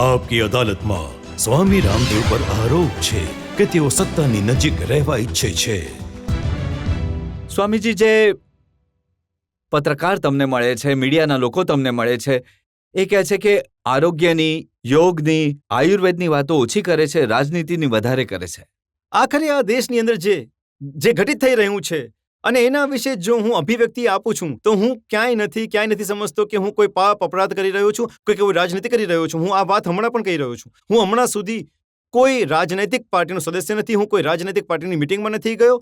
આપકી અદાલતમાં સ્વામી રામદેવ પર આરોપ છે કે તેઓ સત્તાની નજીક રહેવા ઈચ્છે છે. સ્વામીજી, જે પત્રકાર તમને મળે છે, મીડિયાના લોકો તમને મળે છે, એ કહે છે કે આરોગ્યની, યોગની, આયુર્વેદની વાતો ઓછી કરે છે, રાજનીતિની વધારે કરે છે. આખરે આ દેશની અંદર જે ઘટિત થઈ રહ્યું છે અને એના વિશે જો હું અભિવ્યક્તિ આપું છું તો હું ક્યાંય નથી સમજતો કે હું કોઈ પાપ અપરાધ કરી રહ્યો છું, કોઈ રાજનીતિ કરી રહ્યો છું. હું આ વાત હમણાં પણ કહી રહ્યો છું. હું હમણાં સુધી કોઈ રાજનૈતિક પાર્ટીનો સદસ્ય નથી, હું કોઈ રાજનૈતિક પાર્ટીની મિટિંગમાં નથી ગયો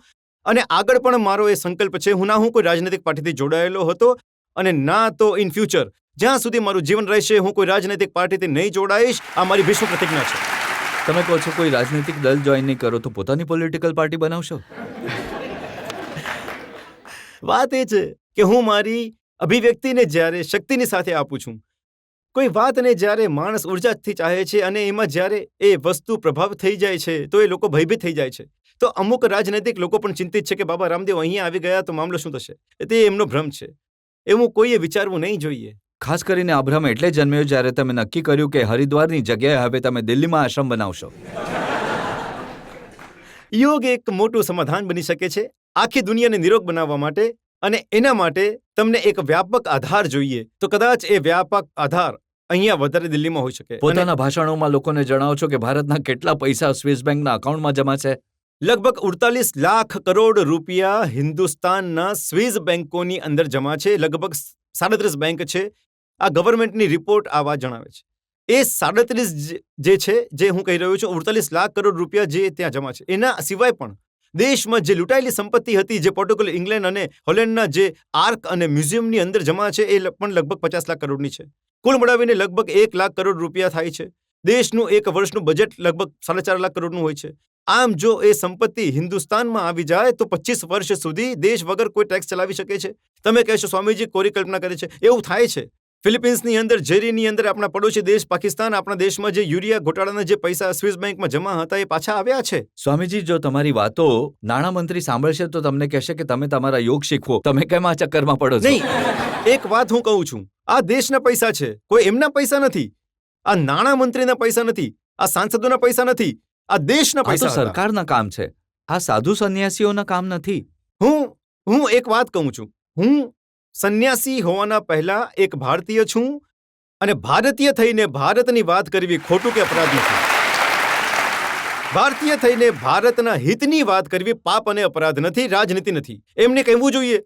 અને આગળ પણ મારો એ સંકલ્પ છે. હું કોઈ રાજનૈતિક પાર્ટીથી જોડાયેલો હતો અને ના તો ઇન ફ્યુચર, જ્યાં સુધી મારું જીવન રહેશે, હું કોઈ રાજનૈતિક પાર્ટીથી નહીં જોડાઈશ. આ મારી ભીષ્મ પ્રતિજ્ઞા છે. તમે કહો છો કોઈ રાજનૈતિક દળ જોઈન નહીં કરો તો પોતાની પોલિટિકલ પાર્ટી બનાવશો? વાત એ છે કે હું મારી અભિવ્યક્તિને જ્યારે શક્તિની સાથે આપું છું, કોઈ વાતને જ્યારે માણસ ઉર્જાથી ચાહે છે અને એમાં જ્યારે એ વસ્તુ પ્રભાવ થઈ જાય છે તો એ લોકો ભયભીત થઈ જાય છે. તો અમુક રાજનૈતિક લોકો પણ ચિંતિત છે કે બાબા રામદેવ અહીંયા આવી ગયા તો મામલો શું થશે. તે એમનો ભ્રમ છે. એવું કોઈએ વિચારવું નહીં જોઈએ. ખાસ કરીને આ ભ્રમ એટલે જન્મ્યો જ્યારે તમે નક્કી કર્યું કે હરિદ્વારની જગ્યાએ હવે તમે દિલ્હીમાં આશ્રમ બનાવશો. યોગ એક મોટું સમાધાન બની શકે છે આખી દુનિયાને નિરોગ બનાવવા માટે, અને એના માટે તમને એક વ્યાપક આધાર જોઈએ. તો કદાચ એ વ્યાપક આધાર અહીંયા વધારે દિલ્હીમાં હોઈ શકે. પોતાના ભાષણોમાં લોકોને જણાવો છો કે ભારતના કેટલા પૈસા સ્વિસ બેંકના અકાઉન્ટમાં જમા છે? લગભગ 48 લાખ કરોડ રૂપિયા હિન્દુસ્તાનના સ્વિસ બેંકોની અંદર જમા છે. લગભગ 37 બેંક છે. આ ગવર્મેન્ટની રિપોર્ટ આ વાત જણાવે છે. એ 37 જે છે, જે હું કહી રહ્યો છું, 48 લાખ કરોડ રૂપિયા જે ત્યાં જમા છે. એના સિવાય પણ દેશમાં જે લૂંટાયેલી સંપત્તિ હતી, જે પોર્ટુગલ, ઇંગ્લેન્ડ અને હોલેન્ડના જે આર્ક અને મ્યુઝિયમની અંદર જમા છે, એ પણ લગભગ 50 લાખ કરોડની છે. કુલ મળાવીને લગભગ 1 લાખ કરોડ રૂપિયા થાય છે. દેશનું એક વર્ષનું બજેટ લગભગ 4.5 લાખ કરોડનું હોય છે. આમ જો એ સંપત્તિ હિન્દુસ્તાનમાં આવી જાય તો 25 વર્ષ સુધી દેશ વગર કોઈ ટેક્સ ચલાવી શકે છે. તમે કહેશો સ્વામીજી કોરી કલ્પના કરે છે. એવું થાય છે. ફિલિપિન્સની અંદર, ઝેરીની અંદર, આપણા પડોશી દેશ પાકિસ્તાન, આપણા દેશમાં જે યુરિયા ઘોટાળાના જે પૈસા સ્વિસ બેંકમાં જમા હતા એ પાછા આવ્યા છે. સ્વામીજી, જો તમારી વાતો નાણામંત્રી સાંભળશે તો તમને કહેશે કે તમે તમારા યોગ શીખવો, તમે કેમ આ ચક્કરમાં પડો છો? નહીં, એક વાત હું કહું છું, આ દેશના પૈસા છે, કોઈ એમના પૈસા નથી. આ નાણામંત્રીના પૈસા નથી, આ સાંસદોના પૈસા નથી, આ દેશના પૈસા. સરકારના કામ છે, આ સાધુ સંન્યાસીઓના કામ નથી. હું એક વાત કહું છું, હું સંન્યાસી હોવાના પહેલા એક ભારતીય છું અને ભારતીય થઈને ભારતની વાત કરવી ખોટું કે અપરાધ નથી. ભારતીય થઈને ભારતના હિતની વાત કરવી પાપ અને અપરાધ નથી, રાજનીતિ નથી. એમને કહેવું જોઈએ.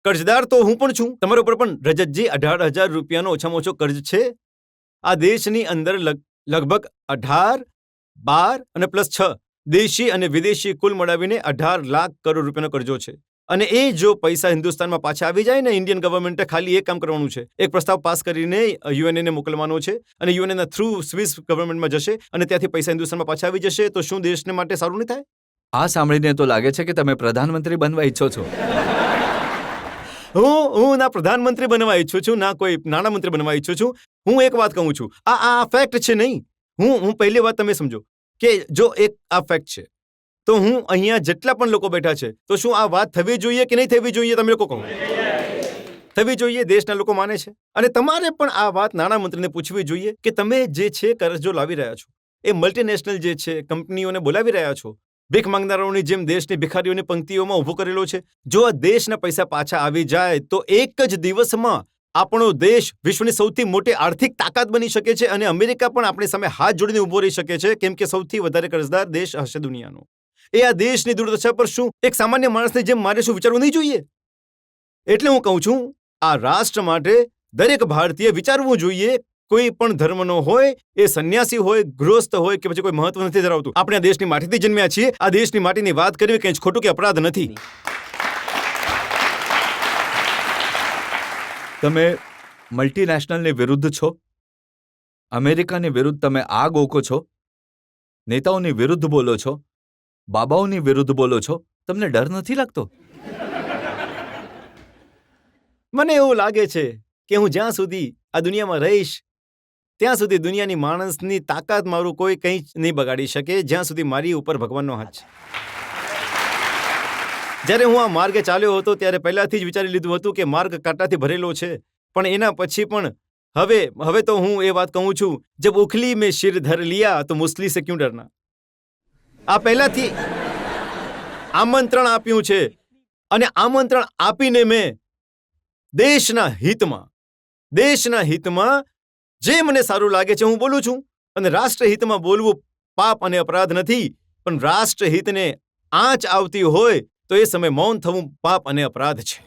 કર્જદાર તો હું પણ છું. તમારા ઉપર પણ રજતજી 18,000 રૂપિયાનો ઓછામાં ઓછો કર્જ છે. આ દેશની અંદર લગભગ 18, 12 અને +6 દેશી અને વિદેશી કુલ મળાવીને 18 લાખ કરોડ રૂપિયાનો કરજો છે. અને એ જો પૈસા હિન્દુસ્તાનમાં પાછા આવી જાય ને, ઇન્ડિયન ગવર્મેન્ટે ખાલી એક કામ કરવાનું છે, એક પ્રસ્તાવ પાસ કરીને યુએનએ મોકલવાનો છે અને યુએનએના થ્રુ સ્વિસ ગવર્મેન્ટમાં જશે અને ત્યાંથી પૈસા હિન્દુસ્તાનમાં પાછા આવી જશે. તો શું દેશને માટે સારું નહીં થાય? આ સાંભળીને તો લાગે છે કે તમે પ્રધાનમંત્રી બનવા ઈચ્છો છો. હું ના પ્રધાનમંત્રી બનવા ઈચ્છું છું, ના કોઈ નાણામંત્રી બનવા ઈચ્છું છું. હું એક વાત કહું છું, આ ફેક્ટ છે. નહીં, હું પહેલી વાત તમે સમજો કે જો એક આ ફેક્ટ છે તો હું અહીંયા જેટલા પણ લોકો બેઠા છે, તો શું આ વાત થવી જોઈએ કે નહીં થવી જોઈએ? તમે લોકો કહો. થવી જોઈએ. દેશના લોકો માને છે. અને તમારે પણ આ વાત નાણામંત્રીને પૂછવી જોઈએ કે તમે જે છે કરજો લાવી રહ્યા છો, એ મલ્ટીનેશનલ જે છે કંપનીઓને બોલાવી રહ્યા છો, ભીખ માંગનારાઓની જેમ દેશની ભિખારીઓની પંક્તિઓમાં ઊભો કરેલો છે. જો આ દેશના પૈસા પાછા આવી જાય તો એક જ દિવસમાં આપણો દેશ વિશ્વની સૌથી મોટી આર્થિક તાકાત બની શકે છે અને અમેરિકા પણ આપણી સામે હાથ જોડીને ઊભો રહી શકે છે, કેમ કે સૌથી વધારે કર્જદાર દેશ હશે દુનિયાનો. આ દેશની દુર્દશા પર શું એક સામાન્ય માણસને જેમ મારે શું વિચારવું નહીં જોઈએ? એટલે હું કહું છું, આ રાષ્ટ્ર માટે દરેક ભારતીય વિચારવું જોઈએ. કોઈ પણ ધર્મનો હોય, એ સંન્યાસી હોય, ગૃહસ્થ હોય કે પછી કોઈ મહત્વ નથી ધરાવતું. આપણે આ દેશની માટીથી જન્મ્યા છીએ. આ દેશની માટીની વાત કરવી કંઈ ખોટું કે અપરાધ નથી. તમે મલ્ટીનેશનલની વિરુદ્ધ છો, અમેરિકાની વિરુદ્ધ તમે આગ ઓકો છો, નેતાઓની વિરુદ્ધ બોલો છો, બાબાઓની વિરુદ્ધ બોલો છો. તમને ડર નથી લાગતો? મને એવું લાગે છે કે હું જ્યાં સુધી આ દુનિયામાં રહીશ ત્યાં સુધી દુનિયાની માણસની તાકાત મારું કોઈ કંઈ જ નહીં બગાડી શકે, જ્યાં સુધી મારી ઉપર ભગવાનનો હાથ છે. જ્યારે હું આ માર્ગે ચાલ્યો હતો ત્યારે પહેલાથી જ વિચારી લીધું હતું કે માર્ગ કાંટાથી ભરેલો છે, પણ એના પછી પણ હવે તો હું એ વાત કહું છું, જબ ઉખલી મેં શિર ધર લિયા તો મુસલી સે ક્યું ડરના. આ પહેલાથી આમંત્રણ આપ્યું છે અને આમંત્રણ આપીને મેં દેશના હિતમાં જે મને સારું લાગે છે હું બોલું છું. અને રાષ્ટ્રહિતમાં બોલવું પાપ અને અપરાધ નથી, પણ રાષ્ટ્રહિતને આંચ આવતી હોય તો એ સમયે મૌન થવું પાપ અને અપરાધ છે.